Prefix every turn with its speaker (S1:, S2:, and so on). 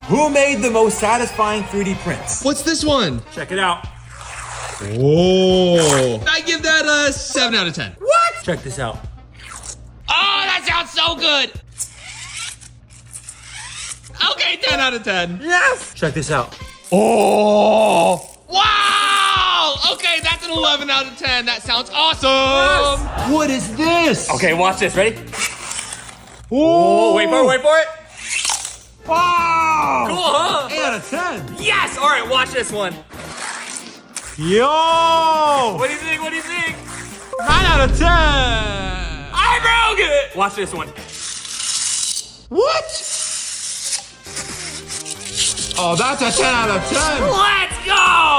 S1: Who made the most satisfying 3D prints?
S2: What's this one?
S1: Check it out.
S2: Oh. I give that a 7 out of 10.
S1: What? Check this out.
S2: Oh, that sounds so good. Okay, 10 out of 10.
S1: Yes. Check this out.
S2: Oh. Wow. Okay, that's an 11 out of 10. That sounds awesome.
S1: Yes. What is this?
S3: Okay, watch this. Ready?
S1: Oh,
S3: Wait for it, wait for it.
S1: Wow.
S3: Cool, huh?
S1: 8 out of 10.
S3: Yes! All right, watch this one.
S1: Yo.
S3: What do you think? What do you think?
S1: 9 out of 10.
S3: I broke it! Watch this one.
S1: What? Oh, that's a 10 out of 10.
S3: Let's go!